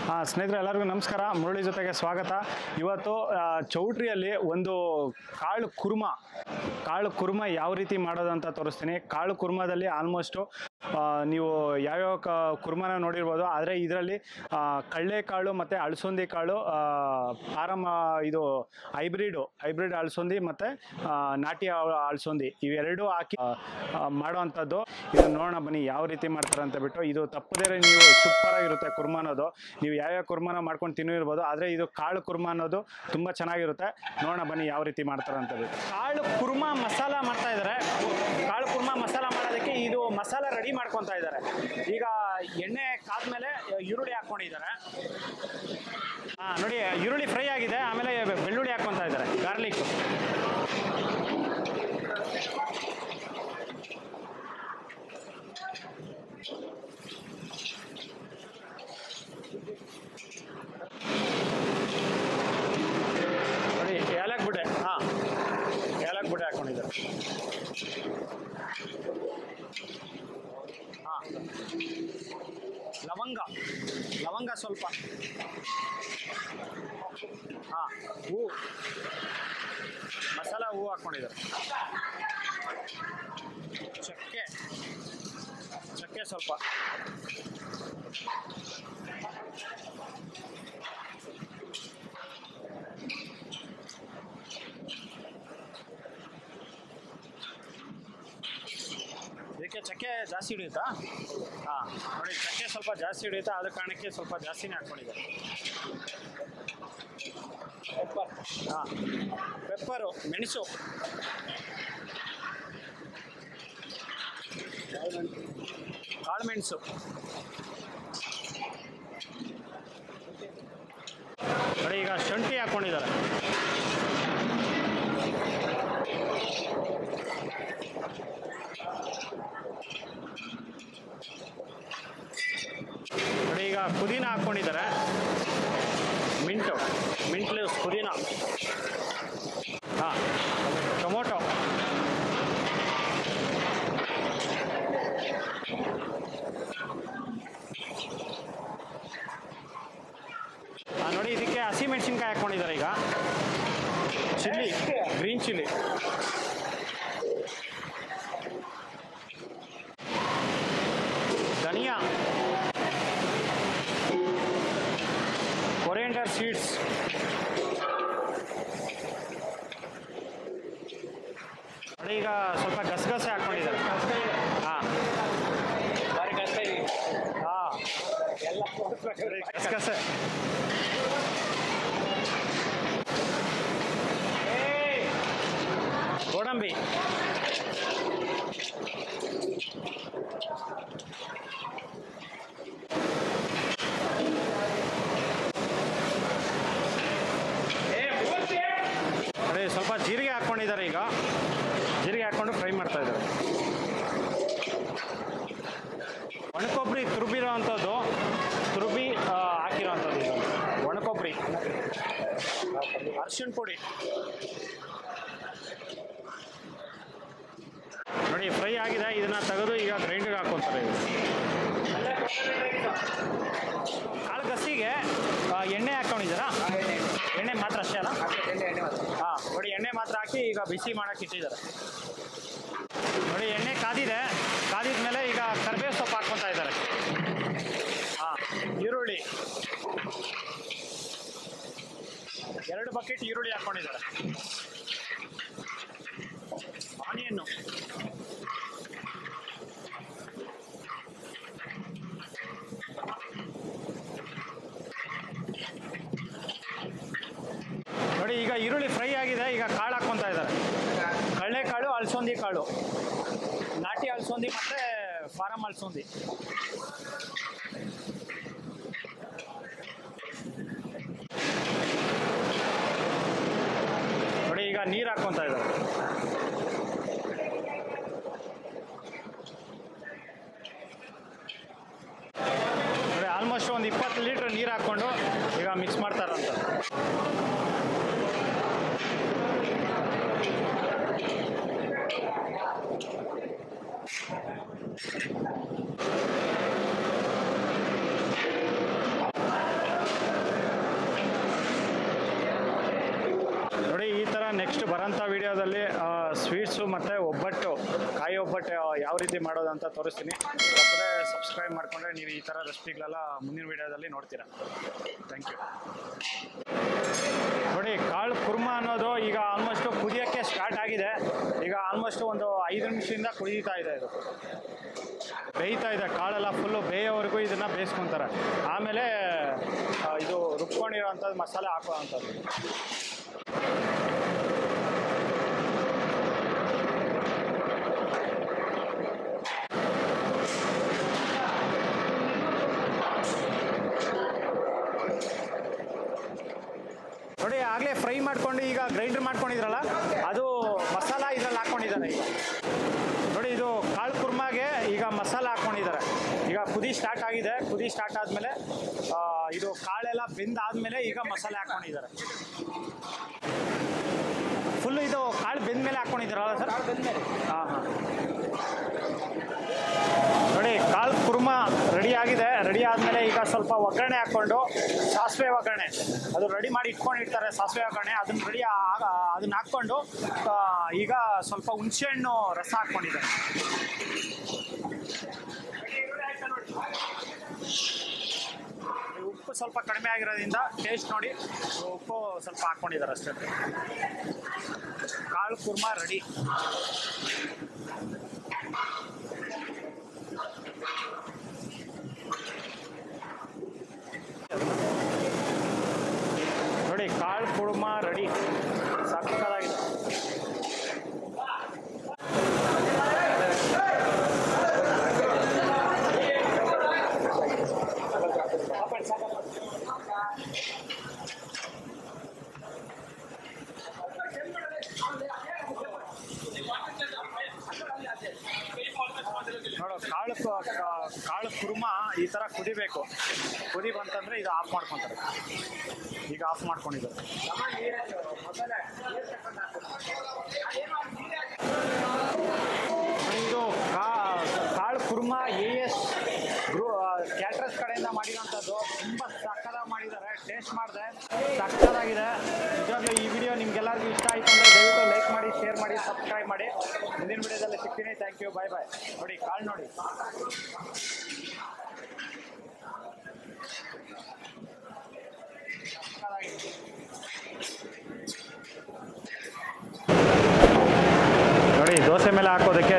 ಸ್ನೇಹಿತರೆ ಎಲ್ಲರಿಗೂ ನಮಸ್ಕಾರ. ಮುರಳಿ ಜೊತೆಗೆ ಸ್ವಾಗತ. ಇವತ್ತು ಚೌಟ್ರಿಯಲ್ಲಿ ಒಂದು ಕಾಳು ಕುರ್ಮ ಯಾವ ರೀತಿ ಮಾಡೋದು ಅಂತ ತೋರಿಸ್ತೀನಿ. ಕಾಳು ಕುರ್ಮದಲ್ಲಿ ಆಲ್ಮೋಸ್ಟು ನೀವು ಯಾವ್ಯಾವ ಕುರ್ಮನ ನೋಡಿರ್ಬೋದು, ಆದರೆ ಇದರಲ್ಲಿ ಕಡಲೆಕಾಳು ಮತ್ತು ಅಳಸಂದಿ ಕಾಳು ಇದು ಹೈಬ್ರಿಡ್ ಅಳಸಂದಿ ಮತ್ತು ನಾಟಿ ಅಳಸಂದಿ ಇವೆರಡೂ ಹಾಕಿ ಮಾಡೋವಂಥದ್ದು. ಇದನ್ನು ನೋಡೋಣ ಬನ್ನಿ ಯಾವ ರೀತಿ ಮಾಡ್ತಾರೆ ಅಂತ ಬಿಟ್ಟು. ಇದು ತಪ್ಪದೇ ನೀವು ಸೂಪರ್ ಆಗಿರುತ್ತೆ ಕುರ್ಮ ಅನ್ನೋದು. ನೀವು ಯಾವ್ಯಾವ ಕುರ್ಮನ ಮಾಡ್ಕೊಂಡು ತಿನ್ನಿರ್ಬೋದು, ಆದರೆ ಇದು ಕಾಳು ಕುರ್ಮ ಅನ್ನೋದು ತುಂಬ ಚೆನ್ನಾಗಿರುತ್ತೆ. ನೋಡೋಣ ಬನ್ನಿ ಯಾವ ರೀತಿ ಮಾಡ್ತಾರೆ ಅಂತ ಬಿಟ್ಟು. ಕಾಳು ಕುರ್ಮ ಮಸಾಲ ಮಾಡ್ತಾ ಇದ್ದಾರೆ. ಕಾಳು ಕುರ್ಮ ಮಸಾಲ ಮಾಡೋದಕ್ಕೆ ಇದು ಮಸಾಲ ರೆಡಿ ಮಾಡ್ಕೊತಾ ಇದ್ದಾರೆ. ಈಗ ಎಣ್ಣೆ ಕಾದ್ಮೇಲೆ ಈರುಳ್ಳಿ ಹಾಕ್ಕೊಂಡಿದ್ದಾರೆ. ನೋಡಿ, ಈರುಳ್ಳಿ ಫ್ರೈ ಆಗಿದೆ. ಆಮೇಲೆ ಬೆಳ್ಳುಳ್ಳಿ ಹಾಕ್ಕೊತಾ ಇದ್ದಾರೆ, ಗಾರ್ಲಿಕ್. ನೋಡಿ, ಏಲಕ್ಕಿ ಬುಡ್ಡೆ ಹಾಕ್ಕೊಂಡಿದ್ದಾರೆ. ಲವಂಗ ಸ್ವಲ್ಪ, ಹೂವು, ಮಸಾಲ ಹೂವು ಹಾಕ್ಕೊಂಡಿದ್ದಾರೆ. ಚಕ್ಕೆ ಸ್ವಲ್ಪ, ಇದಕ್ಕೆ ಚಕ್ಕೆ ಜಾಸ್ತಿ ಹಿಡಿಯುತ್ತಾ? ನೋಡಿ, ಚಕ್ಕೆ ಸ್ವಲ್ಪ ಜಾಸ್ತಿ ಹಿಡಿಯುತ್ತಾ, ಆದ ಕಾರಣಕ್ಕೆ ಸ್ವಲ್ಪ ಜಾಸ್ತಿನೇ ಹಾಕ್ಕೊಂಡಿದ್ದಾರೆ. ಪೆಪ್ಪರು, ಮೆಣಸು, ಕಾಳುಮೆಣಸು. ನೋಡಿ, ಈಗ ಶುಂಠಿ ಹಾಕ್ಕೊಂಡಿದ್ದಾರೆ. ನೋಡಿ, ಈಗ ಪುದೀನ ಹಾಕ್ಕೊಂಡಿದ್ದಾರೆ. ಮಿಂಟ್ ಲೀವ್ಸ್, ಪುದೀನ. ಟೊಮೊಟೊ, ನೋಡಿ, ಇದಕ್ಕೆ ಹಸಿಮೆಣಸಿನ್ಕಾಯಿ ಹಾಕ್ಕೊಂಡಿದ್ದಾರೆ. ಈಗ ಗ್ರೀನ್ ಚಿಲ್ಲಿ, ಧನಿಯಾ, ಕೊರಿಯಾಂಡರ್ ಸೀಡ್ಸ್, ನೋಡಿ, ಈಗ ಸ್ವಲ್ಪ ಗಸಗಸೆ ಹಾಕ್ಕೊಂಡಿದ್ದಾರೆ. ಗಸಗಸೆ, ಗೋಡಂಬಿ, ನೋಡಿ, ಸ್ವಲ್ಪ ಜೀರಿಗೆ ಹಾಕ್ಕೊಂಡಿದ್ದಾರೆ. ಈಗ ಜೀರಿಗೆ ಹಾಕ್ಕೊಂಡು ಫ್ರೈ ಮಾಡ್ತಾ ಇದ್ದಾರೆ. ಒಣಕೊಬ್ಬರಿ ತುರುಬಿ ಹಾಕಿರೋವಂಥದ್ದು. ಇದು ಒಣಕೊಬ್ಬರಿ, ಅರಿಶಿಣ ಪುಡಿ. ನೋಡಿ, ಫ್ರೈ ಆಗಿದೆ. ಇದನ್ನು ತೆಗೆದು ಈಗ ಗ್ರೈಂಡರ್ಗೆ ಹಾಕ್ಕೊತಾರೆ. ಕಾಳು ಗಸಿಗೆ ಎಣ್ಣೆ ಹಾಕ್ಕೊಂಡಿದ್ದಾರಾ? ಎಣ್ಣೆ ಮಾತ್ರ ಅಷ್ಟೇ ಅಲ್ಲ? ನೋಡಿ, ಎಣ್ಣೆ ಮಾತ್ರ ಹಾಕಿ ಈಗ ಬಿಸಿ ಮಾಡೋಕ್ಕೆ ಇಟ್ಟಿದ್ದಾರೆ. ನೋಡಿ, ಎಣ್ಣೆ ಕಾದಿದ ಮೇಲೆ ಈಗ ಕರಿಬೇವು ಸೊಪ್ಪು ಹಾಕ್ಕೊತಾ ಇದ್ದಾರೆ. ಈರುಳ್ಳಿ, 2 ಬಕೆಟ್ ಈರುಳ್ಳಿ ಹಾಕ್ಕೊಂಡಿದ್ದಾರೆ. ಆನಿಯನ್ನು, ನೋಡಿ, ಈಗ ಈರುಳ್ಳಿ ಫ್ರೈ ಆಗಿದೆ. ಈಗ ಕಾಳು ಹಾಕ್ಕೊತಾ ಇದ್ದಾರೆ. ಕಡಲೆಕಾಳು, ಅಳಸಂದಿ ಕಾಳು, ನಾಟಿ ಅಳಸಂದಿ ಮತ್ತು ಫಾರಂ ಅಳಸಂದಿ. ನೋಡಿ, ಈಗ ನೀರು ಹಾಕ್ಕೊತಾ ಇದ್ದಾರೆ. ನೋಡಿ, ಆಲ್ಮೋಸ್ಟ್ ಒಂದು 20 ಲೀಟ್ರ್ ನೀರು ಹಾಕ್ಕೊಂಡು ಈಗ ಮಿಕ್ಸ್ ಮಾಡ್ತಾರಂತ. ಸ್ವೀಟ್ಸು ಮತ್ತು ಒಬ್ಬಟ್ಟು, ಕಾಯಿ ಒಬ್ಬಟ್ಟು ಯಾವ ರೀತಿ ಮಾಡೋದು ಅಂತ ತೋರಿಸ್ತೀನಿ. ತಪ್ಪದೆ ಸಬ್ಸ್ಕ್ರೈಬ್ ಮಾಡಿಕೊಂಡ್ರೆ ನೀವು ಈ ಥರ ರೆಸಿಪಿಗಳೆಲ್ಲ ಮುಂದಿನ ವೀಡಿಯೋದಲ್ಲಿ ನೋಡ್ತೀರಾ. Thank you. ನೋಡಿ, ಕಾಳು ಕುರ್ಮಾ ಅನ್ನೋದು ಈಗ ಆಲ್ಮೋಸ್ಟು ಕುದಿಯೋಕ್ಕೆ ಸ್ಟಾರ್ಟ್ ಆಗಿದೆ. ಈಗ ಆಲ್ಮೋಸ್ಟ್ ಒಂದು 5 ನಿಮಿಷದಿಂದ ಕುದೀತಾ ಇದೆ. ಇದು ಬೇಯ್ತಾ ಇದೆ, ಕಾಳೆಲ್ಲ ಫುಲ್ಲು ಬೇಯೋವರೆಗೂ ಇದನ್ನು ಬೇಯಿಸ್ಕೊತಾರೆ. ಆಮೇಲೆ ಇದು ರುಬ್ಕೊಂಡಿರೋವಂಥದ್ದು ಮಸಾಲೆ ಹಾಕುವಂಥದ್ದು. ನೋಡಿ, ಆಗಲೇ ಫ್ರೈ ಮಾಡ್ಕೊಂಡು ಈಗ ಗ್ರೈಂಡರ್ ಮಾಡ್ಕೊಂಡಿದ್ರಲ್ಲ, ಅದು ಮಸಾಲ ಇದ್ರಲ್ಲಿ ಹಾಕ್ಕೊಂಡಿದ್ದಾರೆ. ಈಗ ನೋಡಿ, ಇದು ಕಾಳು ಕುರ್ಮಾಗೆ ಈಗ ಮಸಾಲ ಹಾಕ್ಕೊಂಡಿದ್ದಾರೆ. ಈಗ ಕುದಿ ಸ್ಟಾರ್ಟ್ ಆಗಿದೆ. ಕುದಿ ಸ್ಟಾರ್ಟ್ ಆದಮೇಲೆ ಇದು ಕಾಳೆಲ್ಲ ಬೆಂದಾದ್ಮೇಲೆ ಈಗ ಮಸಾಲೆ ಹಾಕ್ಕೊಂಡಿದ್ದಾರೆ. ಫುಲ್ಲು ಇದು ಕಾಳು ಬೆಂದ ಮೇಲೆ ಹಾಕ್ಕೊಂಡಿದ್ದಾರಲ್ಲ ಸರ್? ಹಾಂ ಹಾಂ. ನೋಡಿ, ಕಾಳು ಕುರ್ಮಾ ರೆಡಿ ಆಗಿದೆ. ರೆಡಿ ಆದಮೇಲೆ ಈಗ ಸ್ವಲ್ಪ ಒಗ್ಗರಣೆ ಹಾಕ್ಕೊಂಡು, ಸಾಸಿವೆ ಒಗ್ಗರಣೆ ಅದು ರೆಡಿ ಮಾಡಿ ಇಟ್ಕೊಂಡಿರ್ತಾರೆ. ಸಾಸಿವೆ ಒಗ್ಗರಣೆ ಅದನ್ನ ಹಾಕ್ಕೊಂಡು ಈಗ ಸ್ವಲ್ಪ ಹುಣಸೆಹಣ್ಣು ರಸ ಹಾಕ್ಕೊಂಡಿದ್ದಾರೆ. ಉಪ್ಪು ಸ್ವಲ್ಪ ಕಡಿಮೆ ಆಗಿರೋದ್ರಿಂದ ಟೇಸ್ಟ್ ನೋಡಿ ಉಪ್ಪು ಸ್ವಲ್ಪ ಹಾಕ್ಕೊಂಡಿದ್ದಾರೆ ಅಷ್ಟೇ. ಕಾಳು ಕುರ್ಮಾ ರೆಡಿ. ನೋಡಿ, ಕಾಳು ಕುರ್ಮಾ ರೆಡಿ. ಸಕ್ಕತ್ತಾಗಿದೆ. ನೋಡು, ಕಾಳು ಕುರ್ಮಾ ಈ ಥರ ಕುದಿಬೇಕು. ಕುದಿ ಬಂತಂದರೆ ಇದು ಆಫ್ ಮಾಡ್ಕೊತಾರೆ. ಈಗ ಆಫ್ ಮಾಡ್ಕೊಂಡಿದ್ದಾರೆ. ಇದು ಕಾಳು ಕುರ್ಮಾ AS ಕ್ಯಾಟ್ರಸ್ ಕಡೆಯಿಂದ ಮಾಡಿರೋಂಥದ್ದು. ತುಂಬ ಸಕ್ಕತ್ತಾಗಿ ಮಾಡಿದ್ದಾರೆ. ಟೇಸ್ಟ್ ಮಾಡಿದೆ, ಸಕ್ಕತ್ತಾಗಿದೆ. ನಿಜವಾಗ್ಲೂ ಈ ವಿಡಿಯೋ ನಿಮ್ಗೆಲ್ಲರಿಗೂ ಇಷ್ಟ ಆಯಿತು ಅಂದರೆ ದಯವಿಟ್ಟು ಲೈಕ್ ಮಾಡಿ, ಶೇರ್ ಮಾಡಿ, ಸಬ್ಸ್ಕ್ರೈಬ್ ಮಾಡಿ. ಮುಂದಿನ ವಿಡಿಯೋದಲ್ಲಿ ಸಿಗ್ತೀನಿ. Thank you. Bye bye. ನೋಡಿ, ಕಾಳು ನೋಡಿ. ನೋಡಿ, ದೋಸೆ ಮೇಲೆ ಹಾಕೋದಕ್ಕೆ